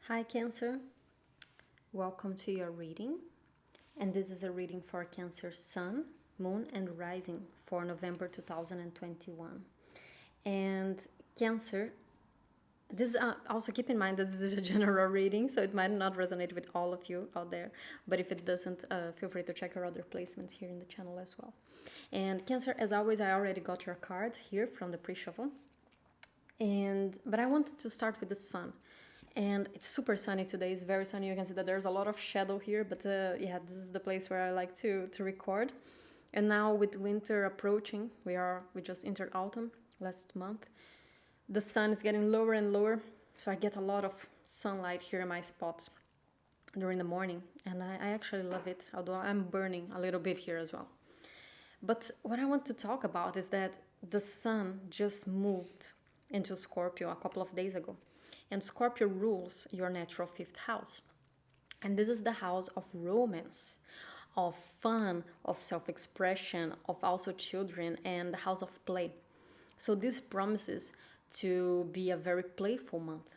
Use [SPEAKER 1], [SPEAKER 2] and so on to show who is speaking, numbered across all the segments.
[SPEAKER 1] Hi, Cancer. Welcome to your reading. And this is a reading for Cancer Sun, Moon, and Rising for November 2021. And Cancer, this also keep in mind that this is a general reading, so it might not resonate with all of you out there. But if it doesn't, feel free to check our other placements here in the channel as well. And Cancer, as always, I already got your cards here from the pre-shuffle. But I wanted to start with the sun, and it's super sunny today. It's very sunny. You can see that there's a lot of shadow here, but yeah, this is the place where I like to record. And now with winter approaching, we just entered autumn last month. The sun is getting lower and lower, so I get a lot of sunlight here in my spot during the morning, and I actually love it, although I'm burning a little bit here as well. But what I want to talk about is that the sun just moved into Scorpio a couple of days ago. And Scorpio rules your natural fifth house. And this is the house of romance, of fun, of self expression, of also children, and the house of play. So this promises to be a very playful month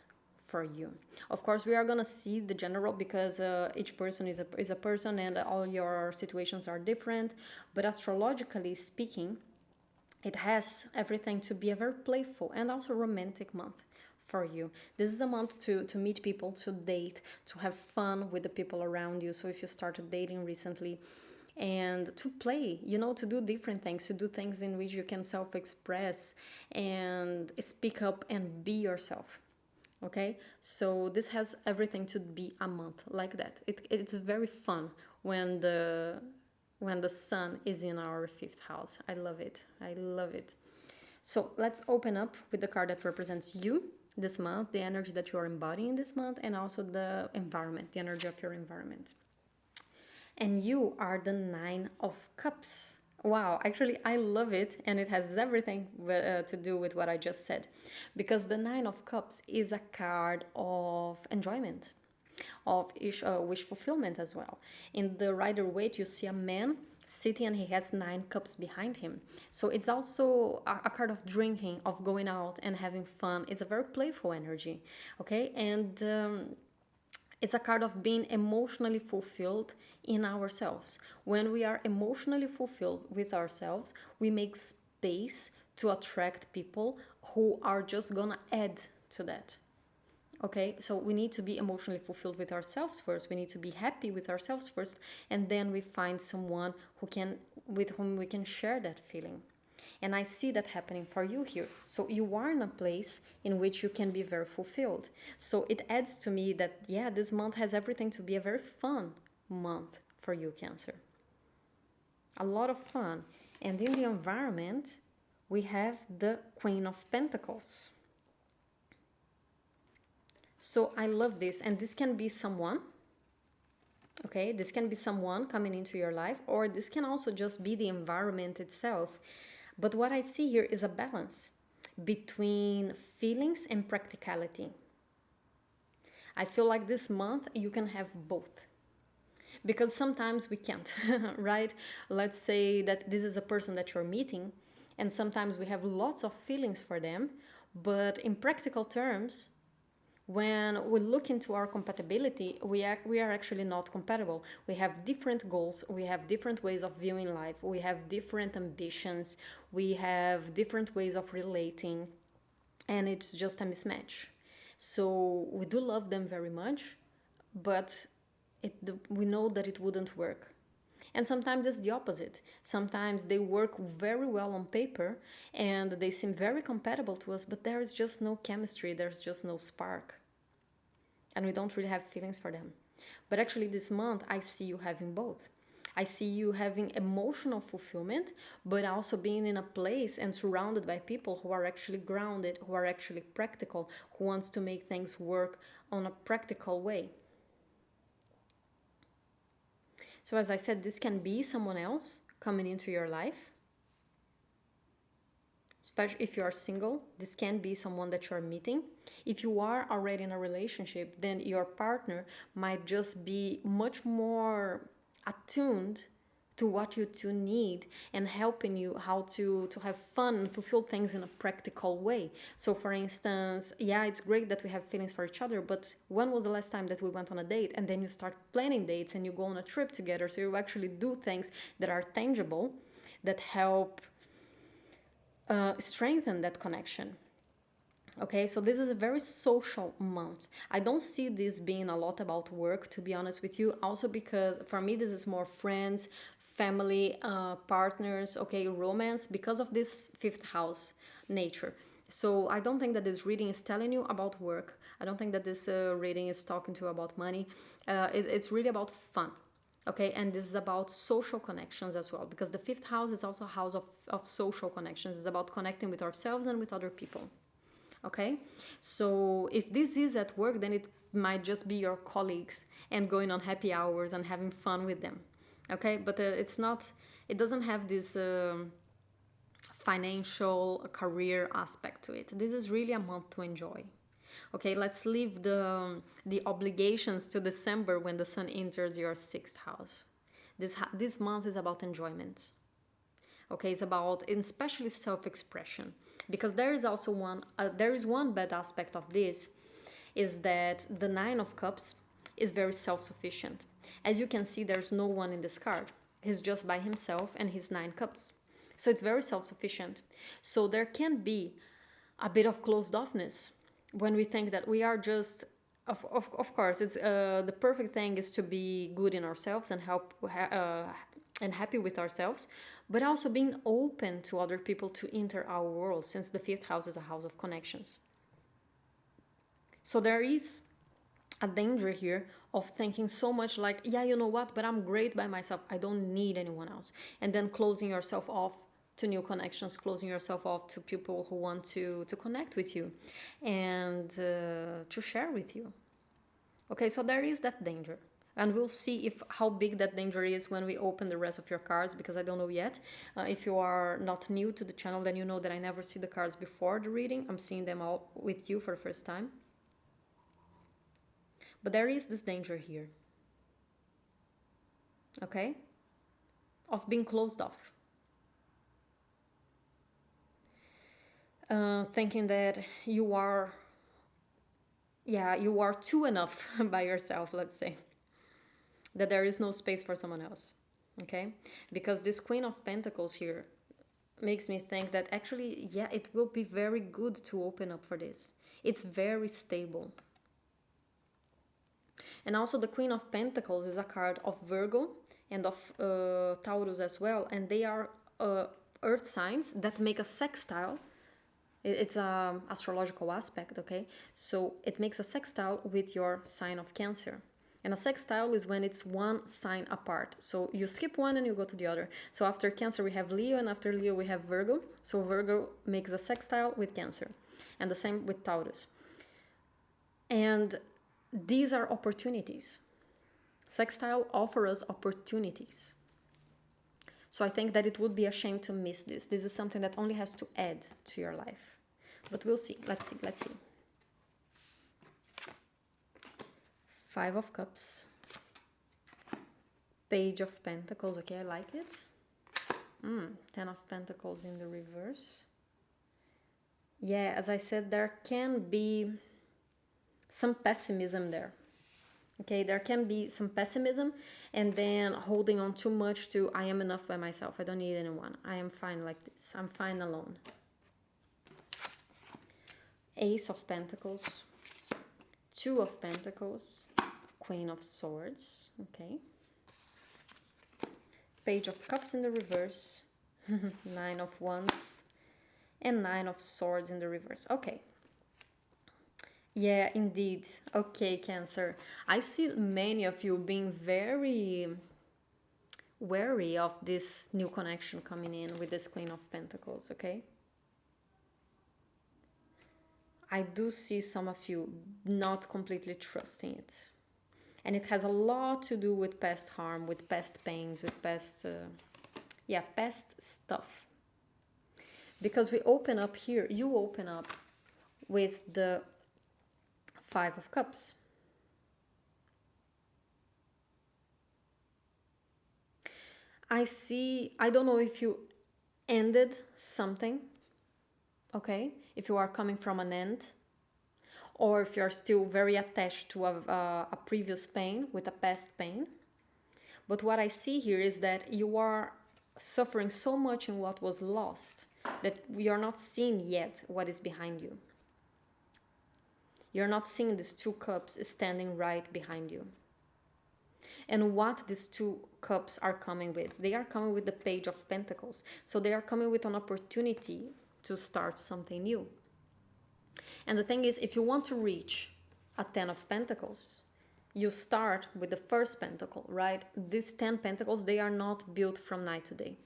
[SPEAKER 1] for you. Of course, we are going to see the general because each person is a person and all your situations are different. But astrologically speaking, it has everything to be a very playful and also romantic month for you. This is a month to meet people, to date, to have fun with the people around you. So if you started dating recently, and to play, to do different things, to do things in which you can self express and speak up and be yourself. Okay, so this has everything to be a month like that. It's very fun when the sun is in our fifth house. I love it. I love it. So let's open up with the card that represents you this month, the energy that you are embodying this month, and also the environment, the energy of your environment. And you are the Nine of Cups. Wow, actually, I love it, and it has everything to do with what I just said. Because the Nine of Cups is a card of enjoyment, of wish fulfillment as well. In the Rider-Waite, you see a man sitting and he has 9 cups behind him. So it's also a card of drinking, of going out and having fun. It's a very playful energy, okay? And it's a card of being emotionally fulfilled in ourselves. When we are emotionally fulfilled with ourselves, we make space to attract people who are just gonna add to that. Okay, so we need to be emotionally fulfilled with ourselves first. We need to be happy with ourselves first, and then we find someone with whom we can share that feeling. And I see that happening for you here. So you are in a place in which you can be very fulfilled. So it adds to me that, yeah, this month has everything to be a very fun month for you, Cancer. A lot of fun. And in the environment, we have the Queen of Pentacles. So I love this, and this can be someone, okay? This can be someone coming into your life, or this can also just be the environment itself. But what I see here is a balance between feelings and practicality. I feel like this month you can have both. Because sometimes we can't, right? Let's say that this is a person that you're meeting, and sometimes we have lots of feelings for them, but in practical terms, when we look into our compatibility, we are actually not compatible. We have different goals, we have different ways of viewing life, we have different ambitions, we have different ways of relating, and it's just a mismatch. So we do love them very much, but we know that it wouldn't work. And sometimes it's the opposite. Sometimes they work very well on paper and they seem very compatible to us, but there is just no chemistry, there's just no spark. And we don't really have feelings for them. But actually this month I see you having both. I see you having emotional fulfillment, but also being in a place and surrounded by people who are actually grounded, who are actually practical, who wants to make things work on a practical way. So as I said, this can be someone else coming into your life. Especially if you are single, this can be someone that you are meeting. If you are already in a relationship, then your partner might just be much more attuned to what you two need and helping you how to have fun and fulfill things in a practical way. So for instance, yeah, it's great that we have feelings for each other, but when was the last time that we went on a date? And then you start planning dates and you go on a trip together, so you actually do things that are tangible, that help strengthen that connection. Okay, so this is a very social month. I don't see this being a lot about work, to be honest with you. Also because for me, this is more friends, family, partners, okay, romance, because of this fifth house nature. So I don't think that this reading is telling you about work. I don't think that this reading is talking to you about money. It's really about fun. Okay, and this is about social connections as well, because the fifth house is also a house of social connections. It's about connecting with ourselves and with other people. Okay, so if this is at work, then it might just be your colleagues and going on happy hours and having fun with them. Okay, but it's not, it doesn't have this financial career aspect to it. This is really a month to enjoy. Okay, let's leave the obligations to December, when the sun enters your sixth house. This month is about enjoyment. Okay, it's about especially self-expression, because there is also one bad aspect of this, is that the Nine of Cups is very self-sufficient. As you can see, there's no one in this card. He's just by himself and his 9 cups, so it's very self-sufficient. So there can be a bit of closed offness when we think that we are just of course, it's the perfect thing is to be good in ourselves and and happy with ourselves, but also being open to other people to enter our world, since the fifth house is a house of connections. So there is a danger here of thinking so much like, yeah, you know what, but I'm great by myself, I don't need anyone else, and then closing yourself off to new connections, closing yourself off to people who want to connect with you and to share with you. Okay, so there is that danger. And we'll see how big that danger is when we open the rest of your cards, because I don't know yet. If you are not new to the channel, then you know that I never see the cards before the reading. I'm seeing them all with you for the first time. But there is this danger here. Okay? Of being closed off. Thinking that you are too enough by yourself, let's say. That there is no space for someone else. Okay? Because this Queen of Pentacles here makes me think that actually, yeah, it will be very good to open up for this. It's very stable. And also the Queen of Pentacles is a card of Virgo and of Taurus as well. And they are earth signs that make a sextile. It's an astrological aspect, okay? So it makes a sextile with your sign of Cancer. And a sextile is when it's one sign apart. So you skip one and you go to the other. So after Cancer we have Leo, and after Leo we have Virgo. So Virgo makes a sextile with Cancer. And the same with Taurus. And these are opportunities. Sextile offer us opportunities. So I think that it would be a shame to miss this. This is something that only has to add to your life. But we'll see. Let's see. Five of Cups. Page of Pentacles. Okay, I like it. 10 of Pentacles in the reverse. Yeah, as I said, there can be some pessimism there. Okay, there can be some pessimism, and then holding on too much to, I am enough by myself, I don't need anyone, I am fine like this, I'm fine alone. Ace of Pentacles, 2 of Pentacles, Queen of Swords, okay. Page of Cups in the reverse, 9 of Wands, and 9 of Swords in the reverse, okay. Yeah, indeed. Okay, Cancer. I see many of you being very wary of this new connection coming in with this Queen of Pentacles, okay? I do see some of you not completely trusting it. And it has a lot to do with past harm, with past pains, with past, past stuff. Because we open up here, you open up with the 5 of Cups. I don't know if you ended something, okay? If you are coming from an end, or if you're still very attached to a previous pain, with a past pain. But what I see here is that you are suffering so much in what was lost that we are not seeing yet what is behind you. You're not seeing these two cups standing right behind you. And what these two cups are coming with? They are coming with the Page of Pentacles. So they are coming with an opportunity to start something new. And the thing is, if you want to reach a 10 of Pentacles, you start with the first pentacle, right? These 10 pentacles, they are not built from night to day.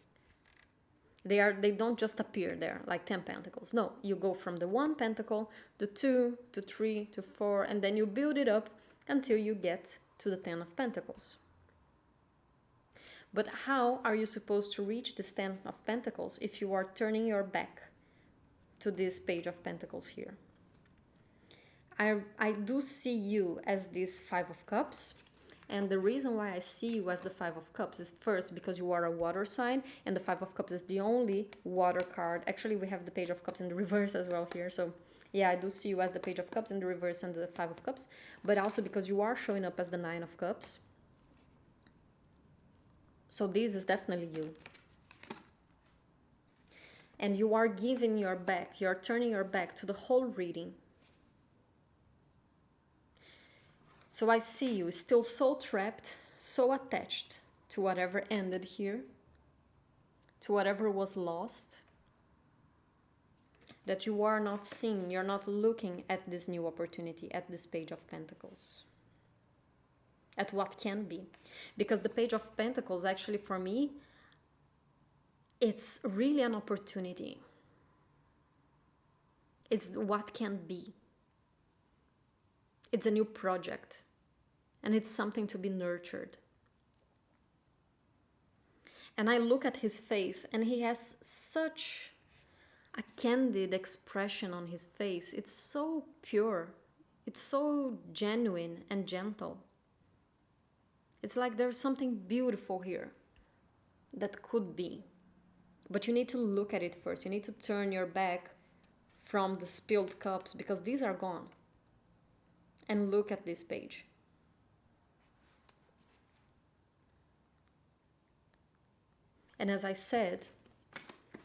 [SPEAKER 1] They don't just appear there like 10 pentacles. No, you go from the 1 pentacle to 2 to 3 to 4, and then you build it up until you get to the 10 of Pentacles. But how are you supposed to reach this 10 of Pentacles if you are turning your back to this Page of Pentacles here? I do see you as this 5 of Cups. And the reason why I see you as the 5 of Cups is first because you are a water sign, and the 5 of Cups is the only water card. Actually, we have the Page of Cups in the reverse as well here. So yeah, I do see you as the Page of Cups in the reverse and the 5 of Cups. But also because you are showing up as the 9 of Cups. So this is definitely you. And you are giving your back, you are turning your back to the whole reading. So I see you still so trapped, so attached to whatever ended here, to whatever was lost, that you are not seeing, you're not looking at this new opportunity, at this Page of Pentacles, at what can be. Because the Page of Pentacles, actually for me, it's really an opportunity. It's what can be. It's a new project, and it's something to be nurtured. And I look at his face, and he has such a candid expression on his face. It's so pure. It's so genuine and gentle. It's like there's something beautiful here that could be. But you need to look at it first. You need to turn your back from the spilled cups, because these are gone. And look at this page. And as I said,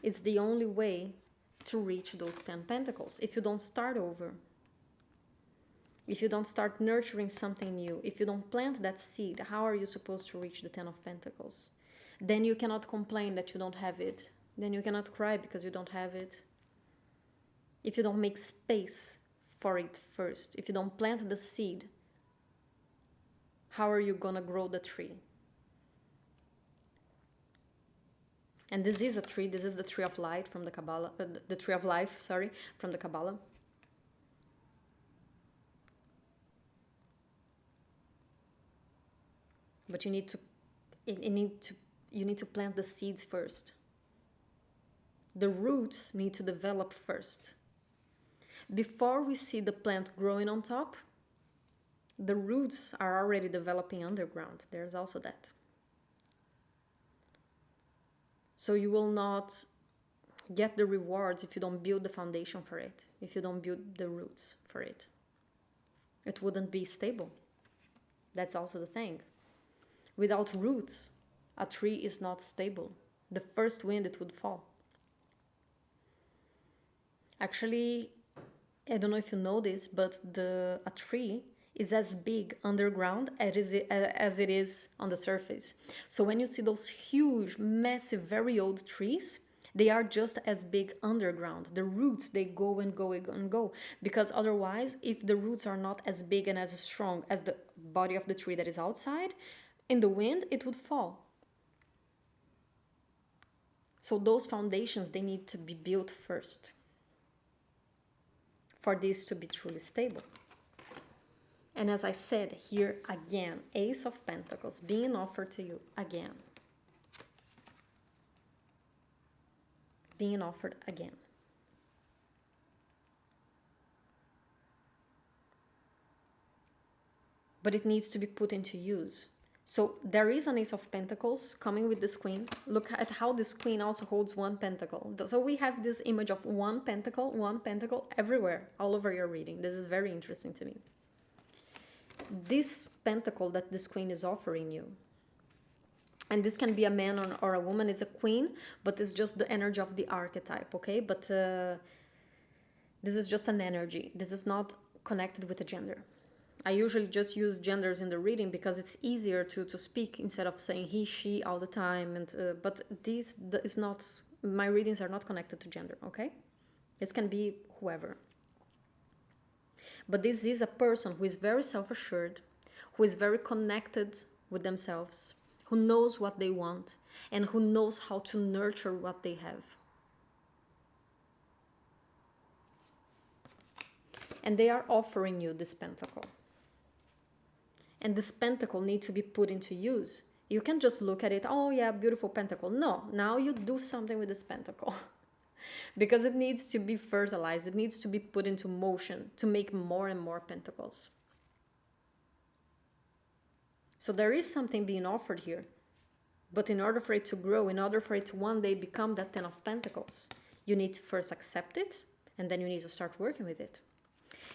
[SPEAKER 1] it's the only way to reach those 10 pentacles. If you don't start over, if you don't start nurturing something new, if you don't plant that seed, how are you supposed to reach the 10 of Pentacles? Then you cannot complain that you don't have it. Then you cannot cry because you don't have it. If you don't make space for it first, if you don't plant the seed, how are you gonna grow the tree? And this is a tree. This is the tree of light from the Kabbalah, the tree of life, sorry, from the Kabbalah. But you need to plant the seeds first. The roots need to develop first. Before we see the plant growing on top, the roots are already developing underground. There's also that. So you will not get the rewards if you don't build the foundation for it, if you don't build the roots for it. It wouldn't be stable. That's also the thing. Without roots, a tree is not stable. The first wind, it would fall. Actually, I don't know if you know this, but a tree is as big underground as it is on the surface. So when you see those huge, massive, very old trees, they are just as big underground. The roots, they go and go and go. Because otherwise, if the roots are not as big and as strong as the body of the tree that is outside, in the wind, it would fall. So those foundations, they need to be built first for this to be truly stable. And as I said here again, Ace of Pentacles being offered to you again. Being offered again. But it needs to be put into use. So there is an Ace of Pentacles coming with this Queen. Look at how this Queen also holds one pentacle. So we have this image of one pentacle everywhere, all over your reading. This is very interesting to me. This pentacle that this Queen is offering you, and this can be a man or a woman, it's a queen, but it's just the energy of the archetype, okay? But this is just an energy. This is not connected with a gender. I usually just use genders in the reading because it's easier to speak instead of saying he, she all the time. And but this is not, my readings are not connected to gender, okay? This can be whoever. But this is a person who is very self-assured, who is very connected with themselves, who knows what they want, and who knows how to nurture what they have. And they are offering you this pentacle. And this pentacle needs to be put into use. You can't just look at it, oh yeah, beautiful pentacle. No, now you do something with this pentacle. Because it needs to be fertilized. It needs to be put into motion to make more and more pentacles. So there is something being offered here. But in order for it to grow, in order for it to one day become that 10 of Pentacles, you need to first accept it, and then you need to start working with it.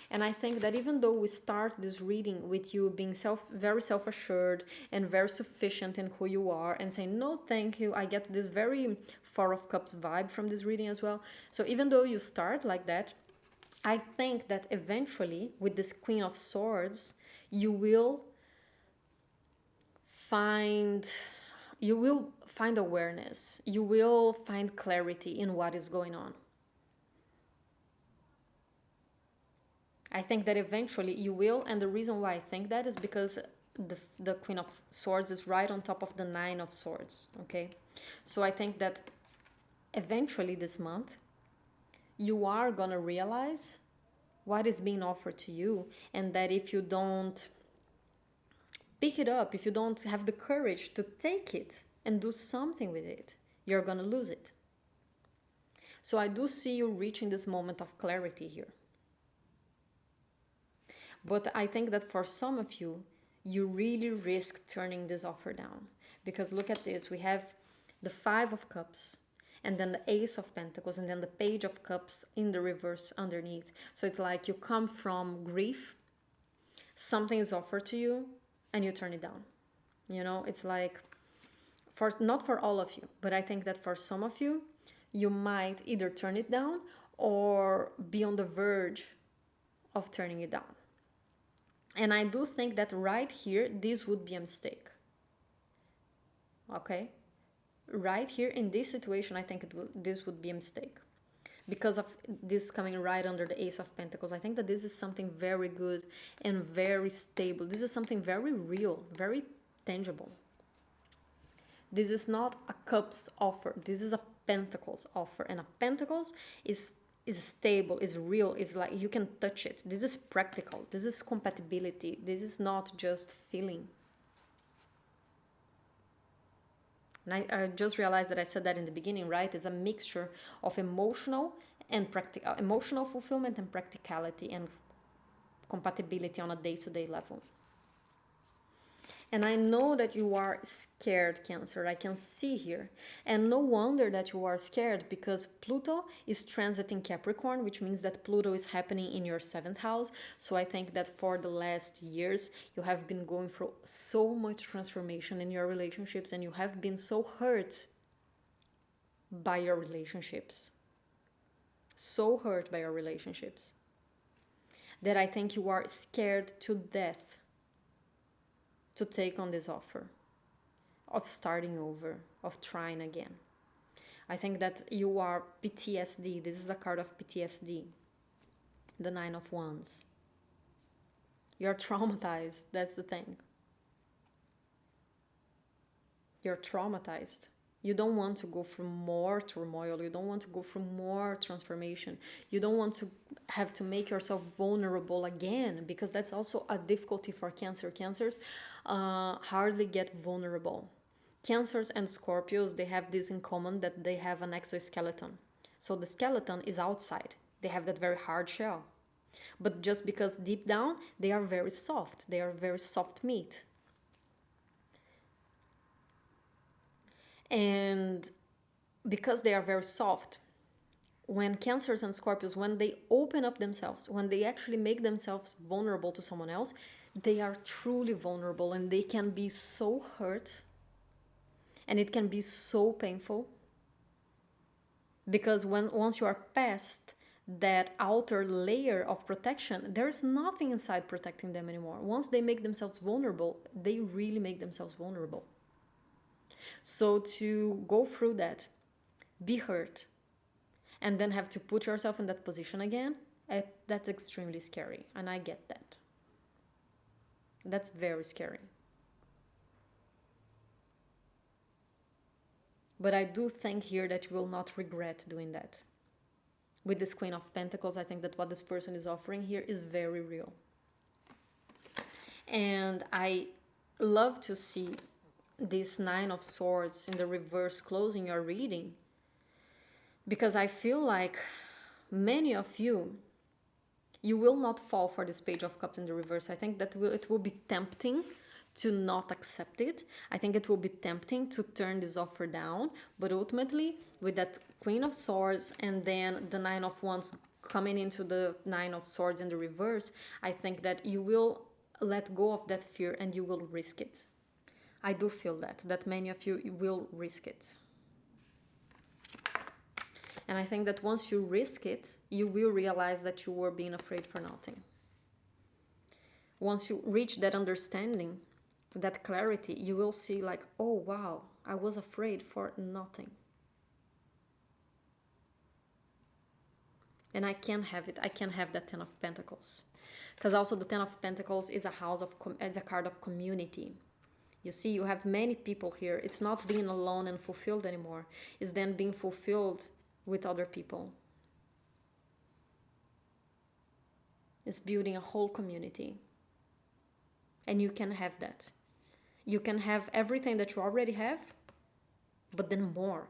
[SPEAKER 1] And I think that even though we start this reading with you being very self-assured and very sufficient in who you are and saying, no, thank you, I get this very Four of Cups vibe from this reading as well. So even though you start like that, I think that eventually with this Queen of Swords, you will find awareness. You will find clarity in what is going on. I think that eventually you will, and the reason why I think that is because the Queen of Swords is right on top of the Nine of Swords, okay? So I think that eventually this month, you are gonna realize what is being offered to you, and that if you don't pick it up, if you don't have the courage to take it and do something with it, you're gonna lose it. So I do see you reaching this moment of clarity here. But I think that for some of you, you really risk turning this offer down. Because look at this, we have the Five of Cups, and then the Ace of Pentacles, and then the Page of Cups in the reverse underneath. So it's like you come from grief, something is offered to you, and you turn it down. You know, it's like, not for all of you, but I think that for some of you, you might either turn it down or be on the verge of turning it down. And I do think that right here, this would be a mistake. Okay? Right here in this situation, I think this would be a mistake. Because of this coming right under the Ace of Pentacles. I think that this is something very good and very stable. This is something very real, very tangible. This is not a Cups offer. This is a Pentacles offer. And a Pentacles is stable, is real, is like you can touch it. This is practical. This is compatibility. This is not just feeling. And I just realized that I said that in the beginning, right? It's a mixture of emotional fulfillment and practicality and compatibility on a day-to-day level. And I know that you are scared, Cancer. I can see here. And no wonder that you are scared, because Pluto is transiting Capricorn, which means that Pluto is happening in your 7th house. So I think that for the last years, you have been going through so much transformation in your relationships, and you have been so hurt by your relationships. So hurt by your relationships that I think you are scared to death to take on this offer of starting over, of trying again. I think that you are PTSD. This is a card of PTSD. The Nine of Wands. You're traumatized. That's the thing. You're traumatized. You don't want to go through more turmoil. You don't want to go through more transformation. You don't want to have to make yourself vulnerable again, because that's also a difficulty for Cancer. Cancers hardly get vulnerable. Cancers and Scorpios, they have this in common, that they have an exoskeleton. So the skeleton is outside. They have that very hard shell. But just because deep down, they are very soft. They are very soft meat. And because they are very soft, when Cancers and Scorpios, when they open up themselves, when they actually make themselves vulnerable to someone else, they are truly vulnerable, and they can be so hurt, and it can be so painful, because once you are past that outer layer of protection, there's nothing inside protecting them anymore. Once they make themselves vulnerable, they really make themselves vulnerable. So to go through that, be hurt, and then have to put yourself in that position again, that's extremely scary. And I get that. That's very scary. But I do think here that you will not regret doing that. With this Queen of Pentacles, I think that what this person is offering here is very real. And I love to see this Nine of Swords in the reverse closing your reading, because I feel like many of you will not fall for this Page of Cups in the reverse. I think that it will be tempting to not accept it. I think it will be tempting to turn this offer down, but ultimately with that Queen of Swords and then the Nine of Wands coming into the Nine of Swords in the reverse, I think that you will let go of that fear and you will risk it. I do feel that many of you will risk it. And I think that once you risk it, you will realize that you were being afraid for nothing. Once you reach that understanding, that clarity, you will see like, oh wow, I was afraid for nothing. And I can have it. I can have that Ten of Pentacles. Because also the Ten of Pentacles is a card of community. You see, you have many people here. It's not being alone and fulfilled anymore. It's then being fulfilled with other people. It's building a whole community. And you can have that. You can have everything that you already have, but then more.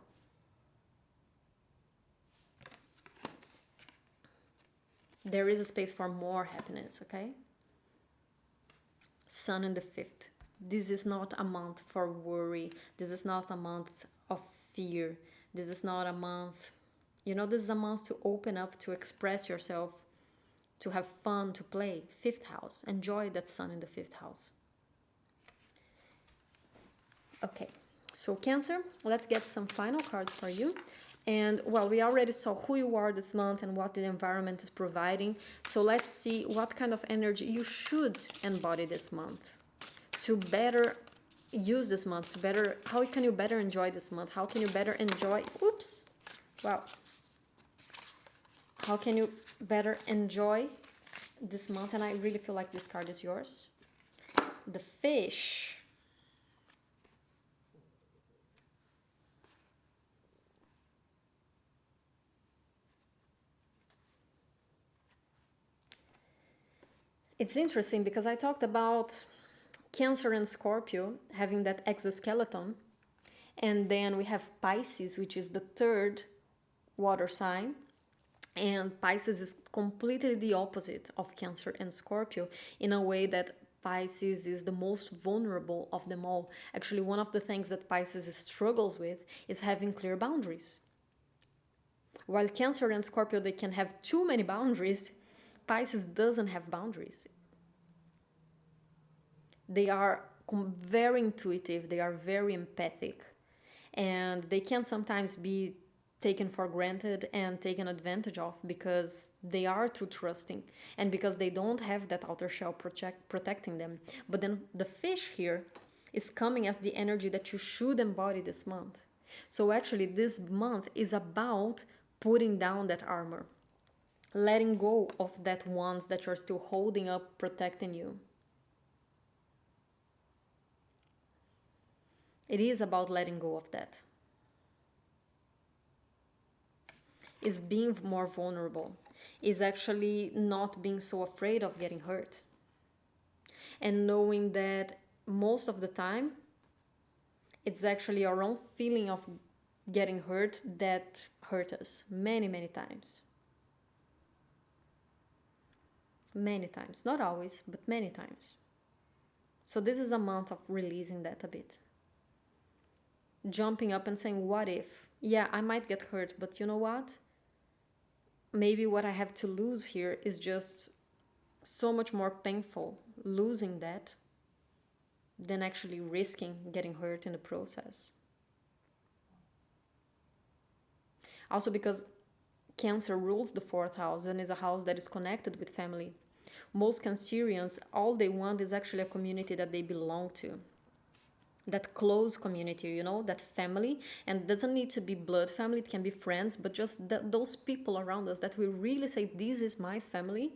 [SPEAKER 1] There is a space for more happiness, okay? Sun in the 5th. This is not a month for worry. This is not a month of fear. This is not a month, this is a month to open up, to express yourself, to have fun, to play. 5th house. Enjoy that Sun in the 5th house. Okay, so Cancer, let's get some final cards for you. And well, we already saw who you are this month and what the environment is providing. So let's see what kind of energy you should embody this month to better use this month, how can you better enjoy this month? How can you better enjoy, how can you better enjoy this month? And I really feel like this card is yours. The Fish. It's interesting because I talked about Cancer and Scorpio having that exoskeleton, and then we have Pisces, which is the 3rd water sign, and Pisces is completely the opposite of Cancer and Scorpio in a way that Pisces is the most vulnerable of them all. Actually, one of the things that Pisces struggles with is having clear boundaries. While Cancer and Scorpio, they can have too many boundaries, Pisces doesn't have boundaries. They are very intuitive, they are very empathic, and they can sometimes be taken for granted and taken advantage of because they are too trusting and because they don't have that outer shell protecting them. But then the Fish here is coming as the energy that you should embody this month. So actually this month is about putting down that armor, letting go of that ones that you're still holding up, protecting you. It is about letting go of that. Is being more vulnerable. Is actually not being so afraid of getting hurt. And knowing that most of the time, it's actually our own feeling of getting hurt that hurt us many, many times. Many times. Not always, but many times. So this is a month of releasing that a bit. jumping up and saying, what if? Yeah, I might get hurt, but you know what? Maybe what I have to lose here is just so much more painful losing that than actually risking getting hurt in the process. Also because Cancer rules the fourth house and is a house that is connected with family. Most Cancerians, all they want is actually a community that they belong to. That close community, you know, that family. And it doesn't need to be blood family, it can be friends, but just those people around us that we really say, this is my family.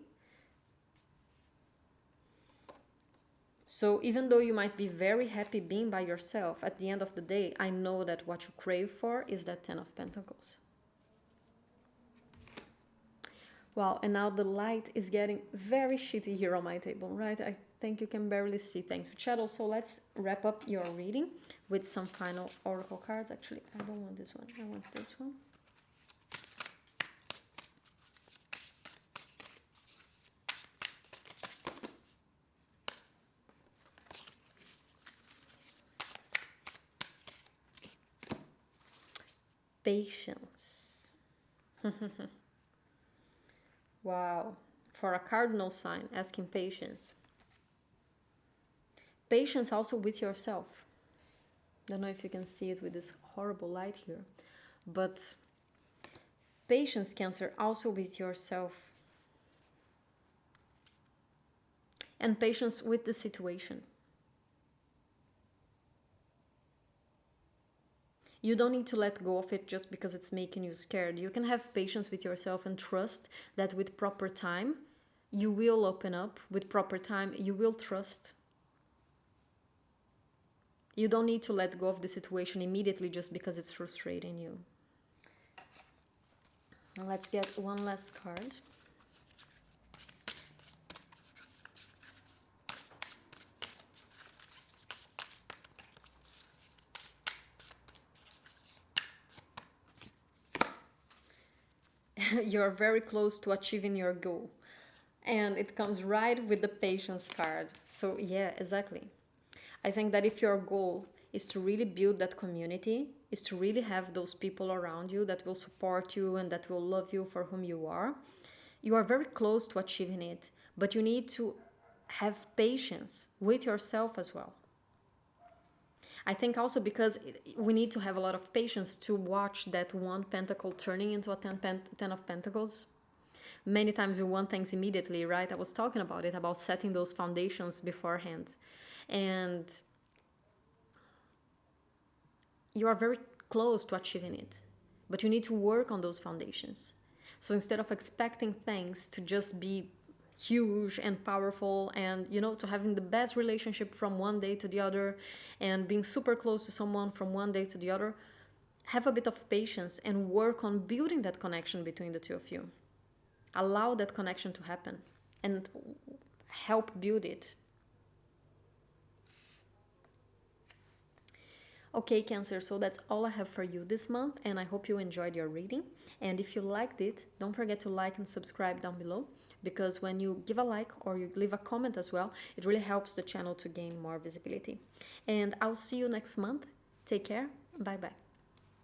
[SPEAKER 1] So even though you might be very happy being by yourself, at the end of the day, I know that what you crave for is that 10 of Pentacles. Wow, and now the light is getting very shitty here on my table, right? I think you can barely see thanks to shadow. So let's wrap up your reading with some final oracle cards. Actually, I don't want this one. I want this one. Patience. Wow. For a cardinal sign, asking patience. Patience also with yourself. Don't know if you can see it with this horrible light here. But patience, Cancer, also with yourself. And patience with the situation. You don't need to let go of it just because it's making you scared. You can have patience with yourself and trust that with proper time, you will open up. With proper time, you will trust. You don't need to let go of the situation immediately just because it's frustrating you. And let's get one last card. You're very close to achieving your goal. And it comes right with the patience card. So yeah, exactly. I think that if your goal is to really build that community, is to really have those people around you that will support you and that will love you for whom you are very close to achieving it. But you need to have patience with yourself as well. I think also because we need to have a lot of patience to watch that one pentacle turning into a 10 of Pentacles. Many times we want things immediately, right? I was talking about it, about setting those foundations beforehand. And you are very close to achieving it. But you need to work on those foundations. So instead of expecting things to just be huge and powerful and, you know, to having the best relationship from one day to the other and being super close to someone from one day to the other, have a bit of patience and work on building that connection between the two of you. Allow that connection to happen and help build it. Okay, Cancer, so that's all I have for you this month, and I hope you enjoyed your reading. And if you liked it, don't forget to like and subscribe down below, because when you give a like or you leave a comment as well, it really helps the channel to gain more visibility. And I'll see you next month. Take care. Bye-bye.